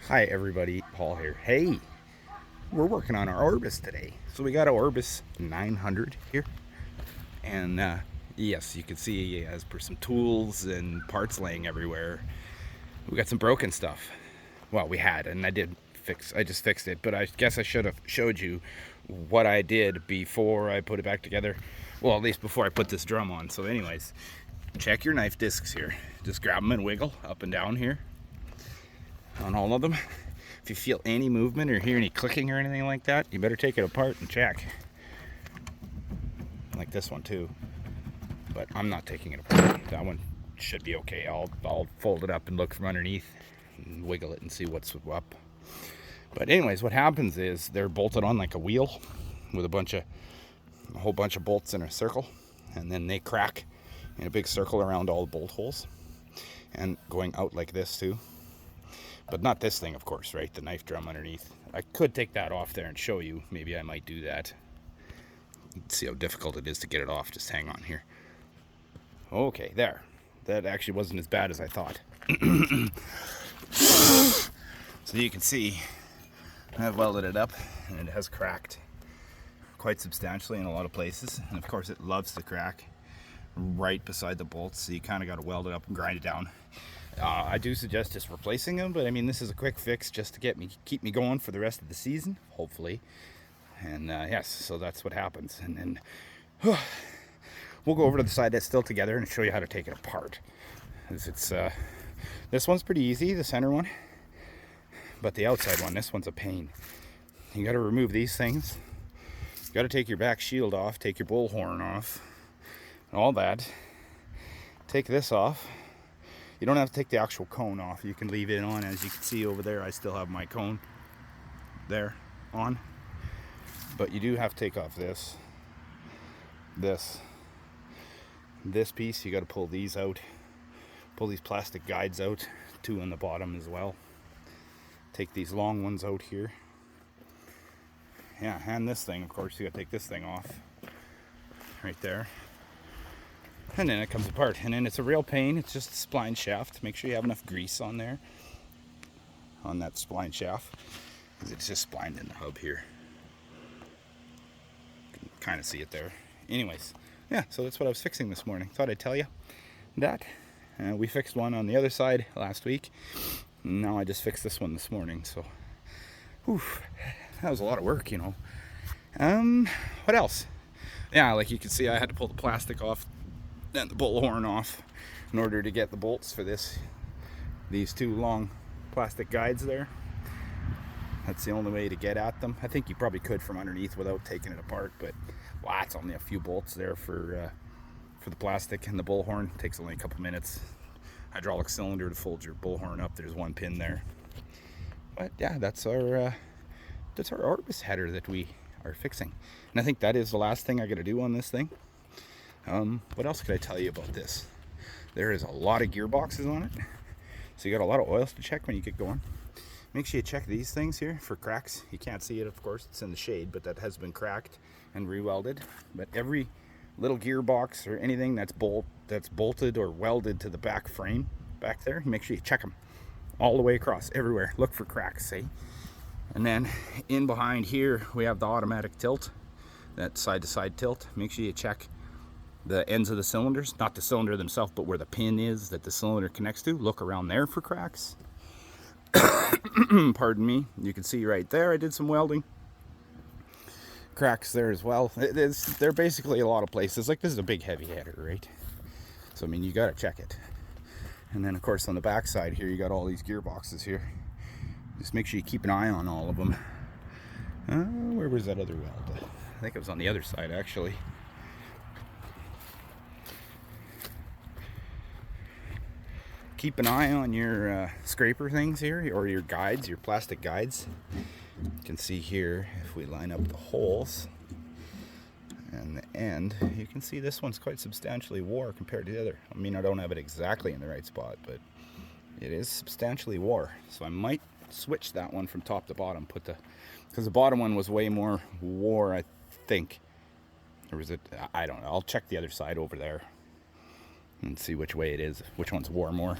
Hi everybody, Paul here. Hey, we're working on our Orbis today. So we got an Orbis 900 here. And yes, you can see as per some tools and parts laying everywhere, we got some broken stuff. Well, we had, and I just fixed it. But I guess I should have showed you what I did before I put it back together. Well, at least before I put this drum on. So anyways, check your knife discs here. Just grab them and wiggle up and down here on all of them. If you feel any movement or hear any clicking or anything like that, you better take it apart and check. Like this one too, but I'm not taking it apart. That one should be okay. I'll fold it up and look from underneath and wiggle it and see what's up. But anyways, what happens is they're bolted on like a wheel with a whole bunch of bolts in a circle, and then they crack in a big circle around all the bolt holes and going out like this too. But not this thing, of course, right? The knife drum underneath. I could take that off there and show you. Maybe I might do that. Let's see how difficult it is to get it off. Just hang on here. Okay, there. That actually wasn't as bad as I thought. So you can see I've welded it up and it has cracked quite substantially in a lot of places. And of course it loves to crack right beside the bolts. So you kind of got to weld it up and grind it down. I do suggest just replacing them, but I mean, this is a quick fix just to keep me going for the rest of the season, hopefully. And yes, so that's what happens. And then we'll go over to the side that's still together and show you how to take it apart. This one's pretty easy, the center one, but the outside one, this one's a pain. You got to remove these things. You got to take your back shield off, take your bullhorn off, and all that. Take this off. You don't have to take the actual cone off. You can leave it on. As you can see over there, I still have my cone there on. But you do have to take off this piece. You got to pull these out. Pull these plastic guides out. 2 on the bottom as well. Take these long ones out here. Yeah, and this thing, of course, you got to take this thing off. Right there. And then it comes apart, and then it's a real pain. It's just a spline shaft. Make sure you have enough grease on there, on that spline shaft, because it's just splined in the hub here. You can kind of see it there. Anyways, yeah, so that's what I was fixing this morning. Thought I'd tell you that. We fixed one on the other side last week. Now I just fixed this one this morning, so whew, that was a lot of work, you know. What else? Yeah, like you can see, I had to pull the plastic off and the bullhorn off in order to get the bolts for these 2 long plastic guides there. That's the only way to get at them. I think you probably could from underneath without taking it apart, but wow, it's only a few bolts there for the plastic, and the bullhorn takes only a couple minutes. Hydraulic cylinder to fold your bullhorn up. There's 1 pin there. But yeah, that's our Orbis header that we are fixing, and I think that is the last thing I got to do on this thing. What else could I tell you about this? There is a lot of gearboxes on it, so you got a lot of oils to check when you get going. Make sure you check these things here for cracks. You can't see it, of course, it's in the shade, but that has been cracked and re-welded. But every little gearbox or anything that's bolted or welded to the back frame back there, make sure you check them all the way across, everywhere. Look for cracks, see? And then in behind here, we have the automatic tilt, that side-to-side tilt. Make sure you check the ends of the cylinders, not the cylinder themselves, but where the pin is that the cylinder connects to. Look around there for cracks. Pardon me. You can see right there I did some welding. Cracks there as well. They're basically a lot of places. Like, this is a big heavy header, right? So I mean, you got to check it. And then of course on the back side here, you got all these gearboxes here. Just make sure you keep an eye on all of them. Where was that other weld? I think it was on the other side actually. Keep an eye on your scraper things here, or your guides, your plastic guides. You can see here, if we line up the holes and the end, you can see this one's quite substantially wore compared to the other. I mean, I don't have it exactly in the right spot, but it is substantially wore. So I might switch that one from top to bottom, because the bottom one was way more wore, I think. Or was it? I don't know. I'll check the other side over there and see which way it is, which one's wore more.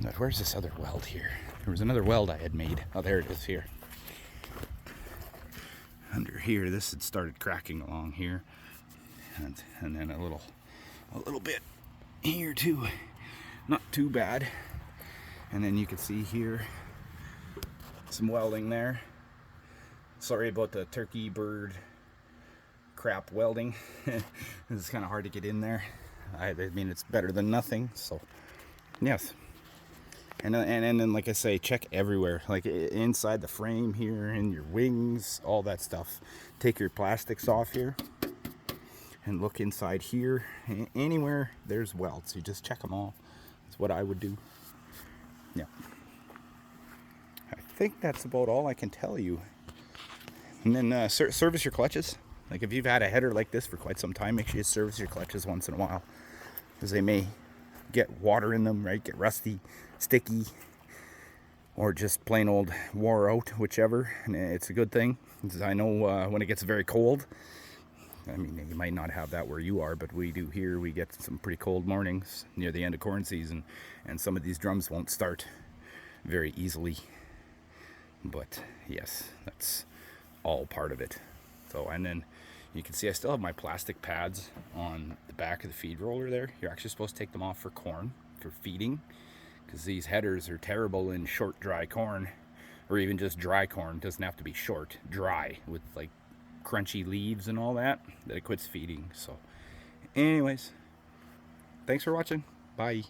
But where's this other weld here? There was another weld I had made. Oh, there it is here. Under here, this had started cracking along here, and then a little bit here too. Not too bad. And then you can see here some welding there. Sorry about the turkey bird crap welding. It's kind of hard to get in there. I mean, it's better than nothing. So yes. And then, like I say, check everywhere, like inside the frame here, and your wings, all that stuff. Take your plastics off here and look inside here. Anywhere there's welds, you just check them all. That's what I would do. Yeah. I think that's about all I can tell you. And then service your clutches. Like if you've had a header like this for quite some time, make sure you service your clutches once in a while, because they may get water in them, right? Get rusty, sticky, or just plain old wore out, whichever. And it's a good thing, because I know when it gets very cold, I mean, you might not have that where you are, but we do here. We get some pretty cold mornings near the end of corn season, and some of these drums won't start very easily. But yes, that's all part of it. So, and then you can see I still have my plastic pads on the back of the feed roller there. You're actually supposed to take them off for corn, for feeding, because these headers are terrible in short, dry corn, or even just dry corn. It doesn't have to be short, dry, with like crunchy leaves and all that it quits feeding. So anyways, thanks for watching. Bye.